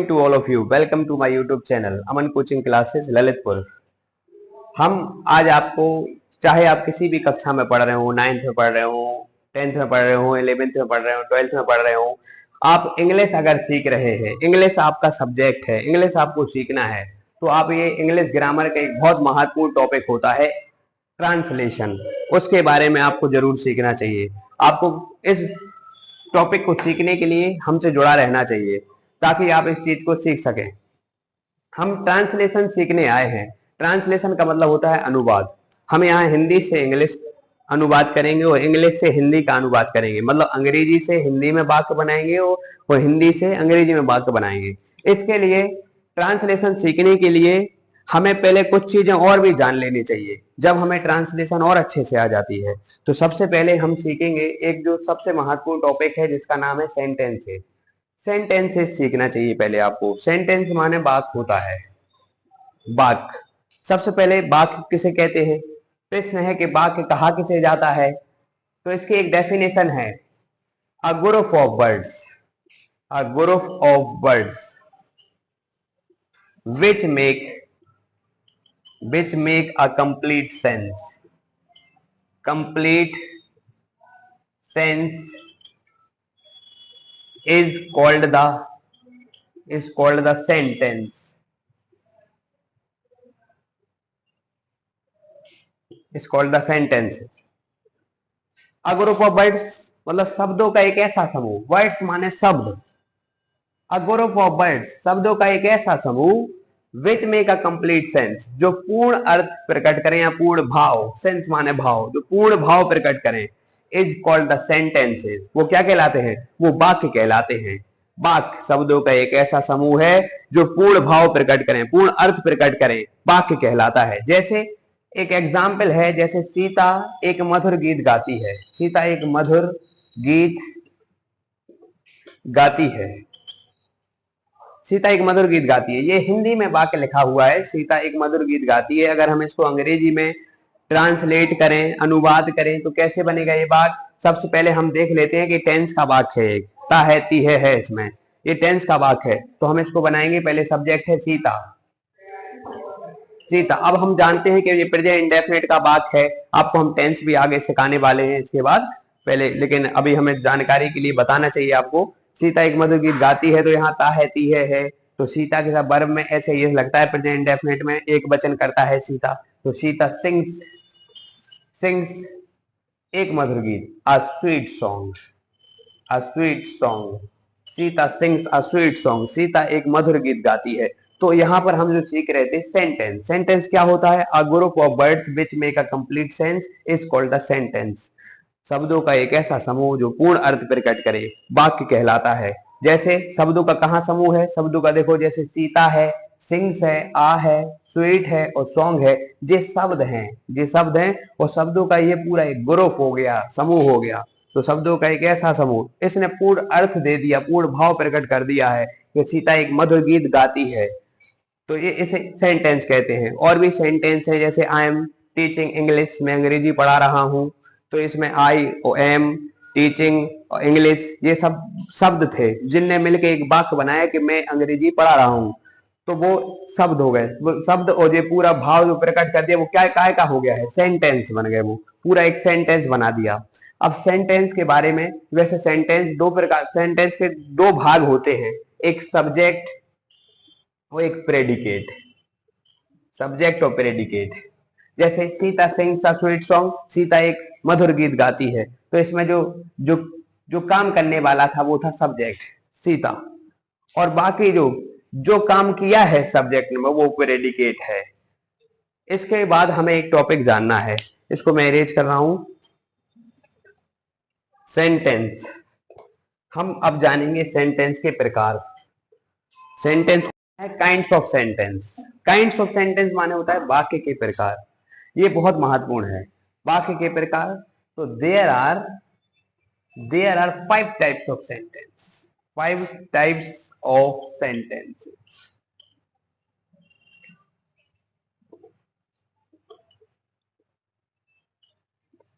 morning to all of you. Welcome to my YouTube channel Aman coaching classes Lalitpur. हम आज आपको, चाहे आप किसी भी कक्षा में पढ़ रहे हो, 9th में पढ़ रहे हो, 10th में पढ़ रहे हो, 11th में पढ़ रहे हो, 12th में पढ़ रहे हो, आप इंग्लिश अगर सीख रहे हैं, इंग्लिश आपका सब्जेक्ट है, इंग्लिश आपको सीखना है, तो आप ये इंग्लिश ग्रामर का एक बहुत महत्वपूर्ण टॉपिक होता है ट्रांसलेशन, उसके बारे में आपको जरूर सीखना चाहिए। आपको इस टॉपिक को सीखने के लिए हमसे जुड़ा रहना चाहिए ताकि आप इस चीज को सीख सकें। हम ट्रांसलेशन सीखने आए हैं। ट्रांसलेशन का मतलब होता है अनुवाद। हम यहाँ हिंदी से इंग्लिश अनुवाद करेंगे और इंग्लिश से हिंदी का अनुवाद करेंगे, मतलब अंग्रेजी से हिंदी में वाक्य बनाएंगे और हिंदी से अंग्रेजी में वाक्य बनाएंगे। इसके लिए ट्रांसलेशन सीखने के लिए हमें पहले कुछ चीजें और भी जान लेनी चाहिए, जब हमें ट्रांसलेशन और अच्छे से आ जाती है। तो सबसे पहले हम सीखेंगे एक जो सबसे महत्वपूर्ण टॉपिक है जिसका नाम है सेंटेंसेस। सेंटेंसेस सीखना चाहिए पहले आपको। सेंटेंस माने वाक्य होता है, वाक्य। सबसे पहले वाक्य किसे कहते हैं? प्रश्न है कि वाक्य कहा किसे जाता है, तो इसकी एक डेफिनेशन है, a group of words, a group of words which make a complete sense is called the sentence, is called the sentences। a group of words मतलब शब्दों का एक ऐसा समूह, वर्ड्स माने शब्द, a group of words शब्दों का एक ऐसा समूह which make a complete sense जो पूर्ण अर्थ प्रकट करें या पूर्ण भाव, सेंस माने भाव, जो पूर्ण भाव प्रकट करें, is called the sentences। वो क्या कहलाते हैं? वो वाक्य कहलाते हैं। वाक्य शब्दों का एक ऐसा समूह है जो पूर्ण भाव प्रकट करें, पूर्ण अर्थ प्रकट करें, वाक्य कहलाता है। जैसे एक एग्जाम्पल है, जैसे सीता एक मधुर गीत गाती है। सीता एक मधुर गीत गाती है, सीता एक मधुर गीत गाती है। ये हिंदी में वाक्य लिखा हुआ है, सीता एक मधुर गीत गाती है। अगर हम इसको अंग्रेजी में ट्रांसलेट करें, अनुवाद करें, तो कैसे बनेगा ये वाक्य? सबसे पहले हम देख लेते हैं कि टेंस का वाक्य है, एक ता है ती है इसमें, ये टेंस का वाक्य है। तो हम इसको बनाएंगे, पहले सब्जेक्ट है सीता, सीता। अब हम जानते हैं कि ये प्रेजेंट इंडेफिनिट का वाक्य है। आपको हम टेंस भी आगे सिखाने वाले हैं इसके बाद, पहले लेकिन अभी हमें जानकारी के लिए बताना चाहिए आपको। सीता एक मधुर गीत गाती है, तो यहाँ ता है ती है, तो सीता के साथ वर्ब में ऐसे ये लगता है प्रेजेंट इंडेफिनिट में एक वचन करता है सीता, तो सीता सिंग्स, सिंग्स एक मधुर गीत, a sweet song, a sweet song. Sita sings a sweet song, Sita एक मधुर गीत गाती है। तो यहाँ पर हम जो सीख रहे थे सेंटेंस, सेंटेंस क्या होता है? A group of words which make a complete sense is called the sentence. शब्दों का एक ऐसा समूह जो पूर्ण अर्थ प्रकट करे, वाक्य कहलाता है। जैसे शब्दों का कहाँ समूह है? शब्दों का देखो, जैसे सीता है, सिंग्स है, आ है, स्वीट है और सॉन्ग है, ये शब्द हैं, ये शब्द हैं, और शब्दों का ये पूरा एक ग्रुप हो गया, समूह हो गया। तो शब्दों का एक ऐसा समूह, इसने पूर्ण अर्थ दे दिया, पूर्ण भाव प्रकट कर दिया है कि सीता एक मधुर गीत गाती है, तो ये इसे सेंटेंस कहते हैं। और भी सेंटेंस है, जैसे आई एम टीचिंग इंग्लिश, मैं अंग्रेजी पढ़ा रहा हूँ, तो इसमें आई और एम, टीचिंग और इंग्लिश, ये सब शब्द थे जिनने मिलकर एक वाक्य बनाया कि मैं अंग्रेजी पढ़ा रहा हूँ, तो वो शब्द हो गए। वो शब्द और ये पूरा भाव जो प्रकट कर दिया, वो क्या काय का हो गया है? सेंटेंस बन गए, वो पूरा एक सेंटेंस बना दिया। अब सेंटेंस के बारे में, वैसे सेंटेंस दो प्रकार, सेंटेंस के दो भाग होते हैं, एक सब्जेक्ट और एक प्रेडिकेट, सब्जेक्ट और प्रेडिकेट। जैसे Sita sings a sweet song, Sita एक मधुर गीत गाती है, तो इसमें जो जो जो काम करने वाला था वो था सब्जेक्ट सीता, और बाकी जो जो काम किया है सब्जेक्ट में वो प्रेडिकेट है। इसके बाद हमें एक टॉपिक जानना है, इसको मैं अरेंज कर रहा हूं, सेंटेंस। हम अब जानेंगे सेंटेंस के प्रकार। सेंटेंस है kinds of sentence. Kinds of sentence माने होता है वाक्य के प्रकार। ये बहुत महत्वपूर्ण है, वाक्य के प्रकार। तो there are 5 types of sentence, 5 types of sentence.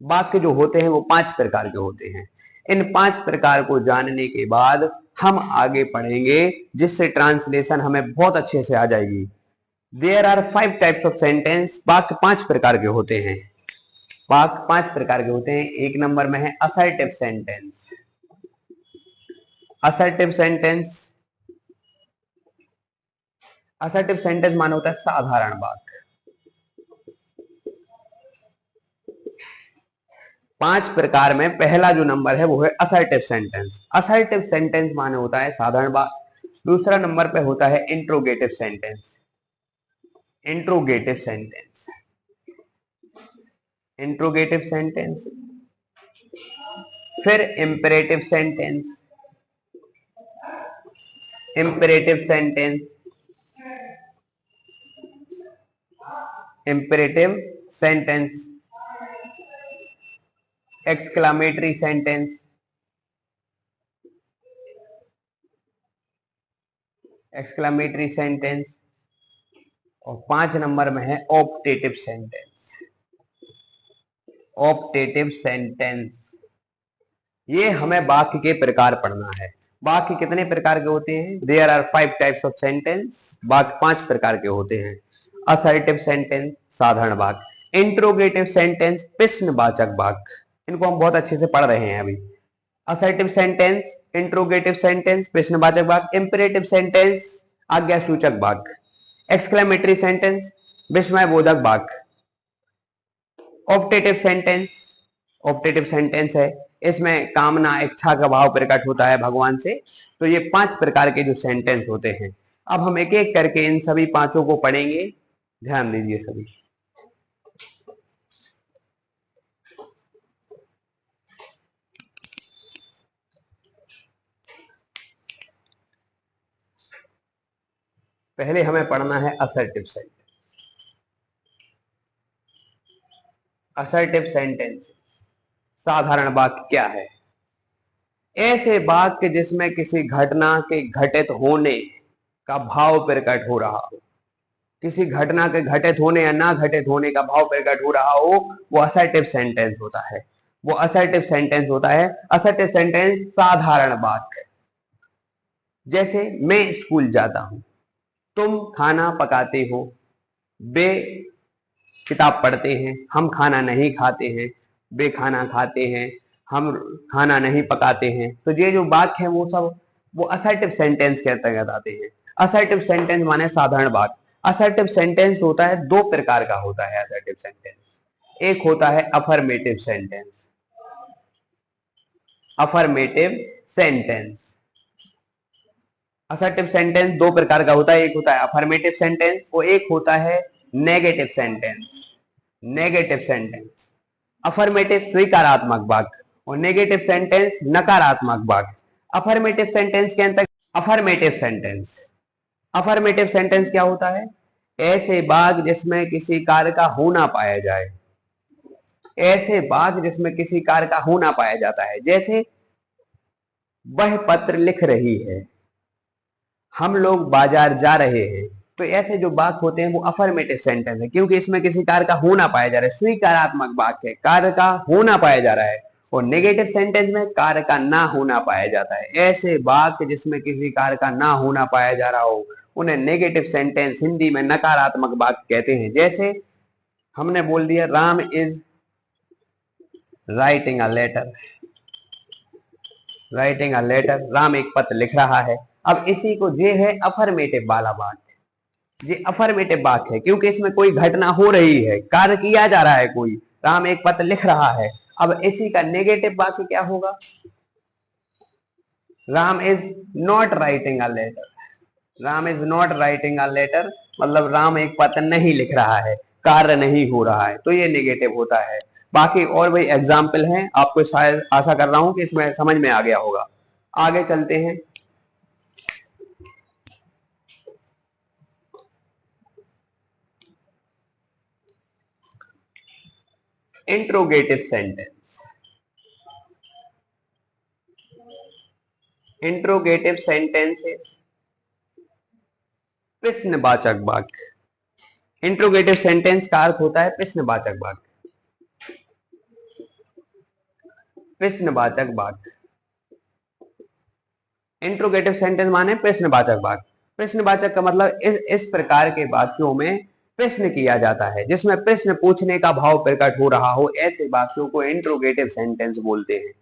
वाक्य जो होते हैं वो 5 प्रकार के होते हैं। इन 5 प्रकार को जानने के बाद हम आगे पढ़ेंगे जिससे ट्रांसलेशन हमें बहुत अच्छे से आ जाएगी। There are 5 types of sentence, वाक्य 5 प्रकार के होते हैं। वाक्य 5 प्रकार के होते हैं। एक नंबर में है assertive sentence. Assertive sentence, assertive sentence माने होता है साधारण वाक्य। 5 प्रकार में पहला जो नंबर है वो है असर्टिव सेंटेंस। असर्टिव सेंटेंस माने होता है साधारण वाक्य। दूसरा नंबर पे होता है interrogative sentence. Interrogative sentence, interrogative sentence. फिर imperative sentence, imperative sentence, imperative sentence. Exclamatory sentence, exclamatory sentence. और 5 नंबर में है ऑप्टेटिव सेंटेंस। ऑप्टेटिव सेंटेंस, ये हमें वाक्य के प्रकार पढ़ना है। वाक्य कितने प्रकार के होते हैं? There are 5 types of sentence, वाक्य 5 प्रकार के होते हैं। असर्टिव सेंटेंस साधारण वाक्य, इंट्रोगेटिव सेंटेंस प्रश्नवाचक वाक्य, इनको हम बहुत अच्छे से पढ़ रहे हैं अभी। असर्टिव सेंटेंस, इंट्रोगेटिव सेंटेंस प्रश्नवाचक वाक्य, इंपेरेटिव सेंटेंस आज्ञा सूचक वाक्य, एक्सक्लेमेटरी सेंटेंस विस्मयबोधक वाक्य। ऑप्टेटिव सेंटेंस, ऑप्टेटिव सेंटेंस है, इसमें कामना इच्छा का भाव प्रकट होता है भगवान से। तो ये 5 प्रकार के जो सेंटेंस होते हैं, अब हम एक एक करके इन सभी पांचों को पढ़ेंगे। ध्यान दीजिए सभी। पहले हमें पढ़ना है असर्टिव सेंटेंस। असर्टिव सेंटेंस साधारण वाक्य क्या है? ऐसे वाक्य जिसमें किसी घटना के घटित होने का भाव प्रकट हो रहा हो, किसी घटना के घटित होने या ना घटित होने का भाव प्रकट हो रहा हो, वो असर्टिव सेंटेंस होता है। वो असर्टिव सेंटेंस होता है। असर्टिव सेंटेंस साधारण वाक्य, जैसे मैं स्कूल जाता हूं, तुम खाना पकाते हो, वे किताब पढ़ते हैं, हम खाना नहीं खाते हैं, वे खाना खाते हैं, हम खाना नहीं पकाते हैं। तो ये जो वाक्य है वो सब वो असर्टिव सेंटेंस के अंतर्गत आते हैं। असर्टिव सेंटेंस माने साधारण वाक्य। असर्टिव सेंटेंस होता है 2 प्रकार का होता है असर्टिव सेंटेंस। एक होता है affirmative sentence. Affirmative sentence, assertive sentence 2 प्रकार का होता है। एक होता है अफर्मेटिव सेंटेंस और एक होता है negative sentence. Negative sentence, affirmative स्वीकारात्मक वाक्य और नेगेटिव सेंटेंस नकारात्मक वाक्य। अफर्मेटिव सेंटेंस के अंतर्गत अफर्मेटिव सेंटेंस, अफर्मेटिव सेंटेंस क्या होता है? ऐसे वाक्य जिसमें किसी कार्य का होना पाया जाए। ऐसे वाक्य जिसमें किसी कार्य का होना पाया जाता है, जैसे वह पत्र लिख रही है, हम लोग बाजार जा रहे हैं। तो ऐसे जो वाक्य होते हैं वो अफर्मेटिव सेंटेंस है, क्योंकि इसमें किसी कार्य का होना पाया जा रहा है, स्वीकारात्मक वाक्य है, कार्य का होना पाया जा रहा है। और नेगेटिव सेंटेंस में कार्य का ना होना पाया जाता है। ऐसे वाक्य जिसमें किसी कार्य का ना होना पाया जा रहा हो उन्हें नेगेटिव सेंटेंस, हिंदी में नकारात्मक वाक्य कहते हैं। जैसे हमने बोल दिया Ram is writing a letter, writing a letter, Ram एक पत्र लिख रहा है। अब इसी को ये है अफर्मेटिव वाला वाक्य। ये अफर्मेटिव वाक्य है क्योंकि इसमें कोई घटना हो रही है, कार्य किया जा रहा है, कोई राम एक पत्र लिख रहा है। अब इसी का नेगेटिव वाक्य क्या होगा? Ram is not writing a letter. Ram is not writing a letter मतलब राम एक पत्र नहीं लिख रहा है, कार्य नहीं हो रहा है। तो ये नेगेटिव होता है। बाकी और भी एग्जाम्पल हैं, आपको शायद आशा कर रहा हूं कि इसमें समझ में आ गया होगा। आगे चलते हैं। इंट्रोगेटिव सेंटेंस, इंट्रोगेटिव सेंटेंसेस प्रश्नवाचक वाक्य। इंट्रोगेटिव सेंटेंस का अर्थ होता है प्रश्नवाचक वाक्य। प्रश्नवाचक वाक्य, इंट्रोगेटिव सेंटेंस माने प्रश्नवाचक वाक्य। प्रश्नवाचक का मतलब इस प्रकार के वाक्यों में प्रश्न किया जाता है, जिसमें प्रश्न पूछने का भाव प्रकट हो रहा हो, ऐसे वाक्यों को इंट्रोगेटिव सेंटेंस बोलते हैं।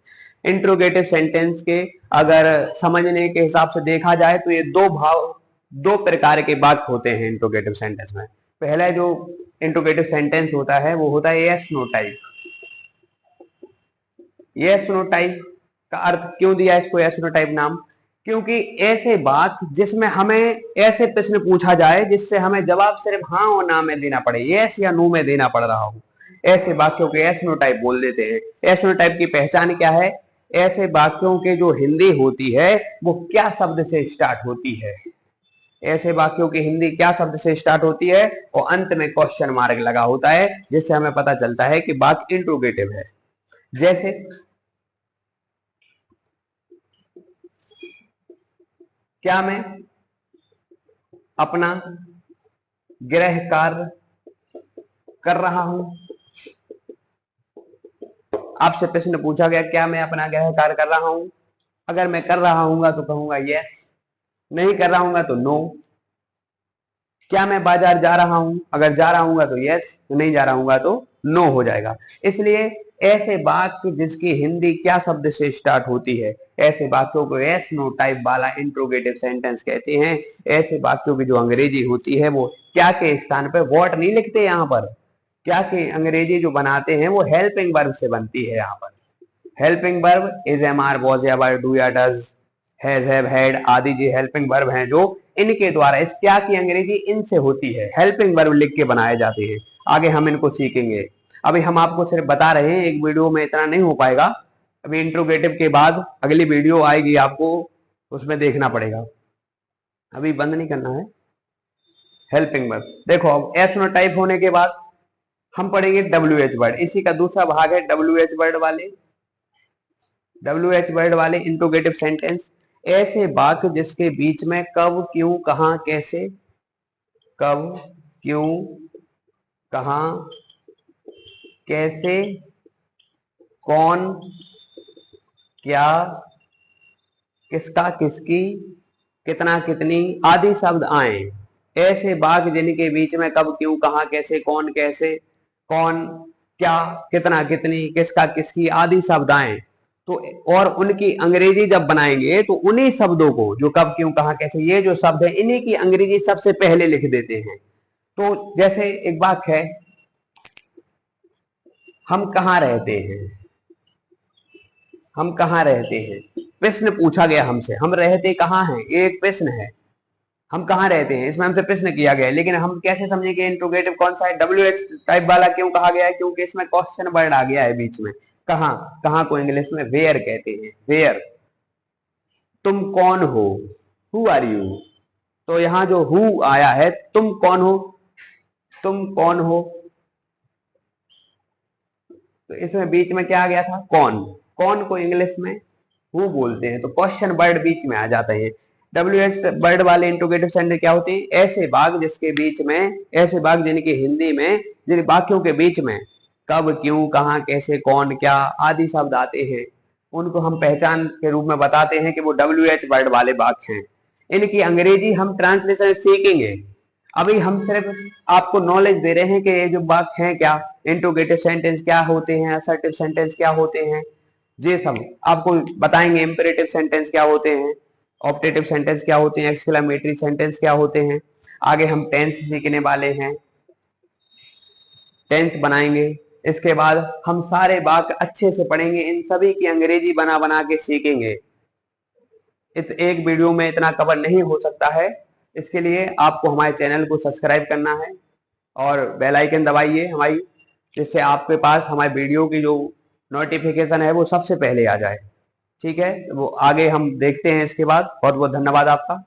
इंट्रोगेटिव सेंटेंस के अगर समझने के हिसाब से देखा जाए तो ये दो प्रकार के वाक्य होते हैं इंट्रोगेटिव सेंटेंस में। पहला जो इंट्रोगेटिव सेंटेंस होता है वो होता है yes no type. Yes no type का अर्थ क्यों दिया इसको यस नो टाइप नाम? क्योंकि ऐसे बात जिसमें हमें ऐसे प्रश्न पूछा जाए जिससे हमें जवाब सिर्फ हाँ और ना में देना पड़े, यस या नो में देना पड़ रहा हो, ऐसे वाक्यों के यस नो टाइप बोल देते हैं। यस नो टाइप की पहचान क्या है? ऐसे वाक्यों के जो हिंदी होती है वो क्या शब्द से स्टार्ट होती है, ऐसे वाक्यों की हिंदी क्या शब्द से स्टार्ट होती है और अंत में क्वेश्चन मार्क लगा होता है, जिससे हमें पता चलता है कि वाक्य इंट्रोगेटिव है। जैसे क्या मैं अपना गृह कार्य कर रहा हूं? आपसे प्रश्न पूछा गया क्या मैं अपना गृह कार्य कर रहा हूं? अगर मैं कर रहा हूंगा तो कहूंगा यस, नहीं कर रहा हूंगा तो नो। क्या मैं बाजार जा रहा हूं? अगर जा रहा हूंगा तो यस, नहीं जा रहा हूंगा तो नो हो जाएगा। इसलिए ऐसे वाक्य जिसकी हिंदी क्या शब्द से स्टार्ट होती है, ऐसे वाक्यों को यस नो टाइप वाला इंट्रोगेटिव सेंटेंस कहते हैं। ऐसे वाक्यों की जो अंग्रेजी होती है वो क्या के स्थान पर व्हाट नहीं लिखते, यहाँ पर क्या की अंग्रेजी जो बनाते हैं वो हेल्पिंग वर्ब से बनती है। यहाँ पर helping verb is, am are, was, were, do या डज, हैज, हैव, हैड आदि जी हेल्पिंग वर्ब हैं जो इनके द्वारा इस क्या की अंग्रेजी इनसे होती है, हेल्पिंग वर्ब लिख के बनाए जाते हैं। आगे हम इनको सीखेंगे, अभी हम आपको सिर्फ बता रहे हैं, एक वीडियो में इतना नहीं हो पाएगा। अभी इंट्रोगेटिव के बाद अगली वीडियो आएगी, आपको उसमें देखना पड़ेगा, अभी बंद नहीं करना है। हेल्पिंग वर्ब देखो, अब एस नो टाइप होने के बाद हम पढ़ेंगे डब्ल्यू एच वर्ड, इसी का दूसरा भाग है डब्ल्यू एच वर्ड वाले। डब्ल्यू एच वर्ड वाले इंट्रोगेटिव सेंटेंस ऐसे वाक्य जिसके बीच में कब, क्यों, कहां, कैसे, कब, क्यों, कहां, कैसे, कौन, क्या, किसका, किसकी, कितना, कितनी आदि शब्द आए। ऐसे वाक्य जिनके बीच में कब, क्यों, कहां, कैसे, कौन, कैसे, कौन, क्या, कितना, कितनी, किसका, किसकी आदि शब्द आए तो, और उनकी अंग्रेजी जब बनाएंगे तो उन्हीं शब्दों को जो कब, क्यों, कहां, कैसे ये जो शब्द है इन्हीं की अंग्रेजी सबसे पहले लिख देते हैं। तो जैसे एक वाक्य है, हम कहाँ रहते हैं, हम कहाँ रहते हैं, प्रश्न पूछा गया हमसे, हम रहते कहाँ हैं, ये एक प्रश्न है, हम कहाँ रहते हैं, इसमें हमसे प्रश्न किया गया है। लेकिन हम कैसे समझेंगे इंट्रोगेटिव कौन सा है? डब्ल्यू एच टाइप वाला क्यों कहा गया है? क्योंकि इसमें क्वेश्चन वर्ड आ गया है बीच में। कहाँ, कहाँ को इंग्लिश में वेयर कहते हैं, वेयर। तुम कौन हो, हु आर यू, तो यहाँ जो हु आया है, तुम कौन हो, तुम कौन हो, तो इसमें बीच में क्या आ गया था? कौन। कौन को इंग्लिश में हु बोलते हैं, तो क्वेश्चन वर्ड बीच में आ जाते हैं। डब्ल्यू एच वर्ड वाले इंट्रोगेटिव सेंटेंस क्या होते हैं? ऐसे वाक्य जिसके बीच में, ऐसे वाक्य जिनकी हिंदी में, जिन वाक्यों के बीच में कब, क्यों, कहां, कैसे, कौन, क्या आदि शब्द आते हैं, उनको हम पहचान के रूप में बताते हैं कि वो डब्ल्यू एच वर्ड वाले वाक्य हैं। इनकी अंग्रेजी हम ट्रांसलेशन सीखेंगे, अभी हम सिर्फ आपको नॉलेज दे रहे हैं कि ये जो वाक्य हैं क्या, इंट्रोगेटिव सेंटेंस क्या होते हैं, असर्टिव सेंटेंस क्या होते हैं, ये सब आपको बताएंगे। इंपेरेटिव सेंटेंस क्या होते हैं, ऑप्टेटिव सेंटेंस क्या होते हैं, एक्सक्लेमेटरी सेंटेंस क्या होते हैं। आगे हम टेंस सीखने वाले हैं, टेंस बनाएंगे। इसके बाद हम सारे वाक्य अच्छे से पढ़ेंगे, इन सभी की अंग्रेजी बना बना के सीखेंगे। एक वीडियो में इतना कवर नहीं हो सकता है, इसके लिए आपको हमारे चैनल को सब्सक्राइब करना है और बेल आइकन दबाइए हमारी, जिससे आपके पास हमारे वीडियो की जो नोटिफिकेशन है वो सबसे पहले आ जाए। ठीक है, वो आगे हम देखते हैं इसके बाद। बहुत बहुत धन्यवाद आपका।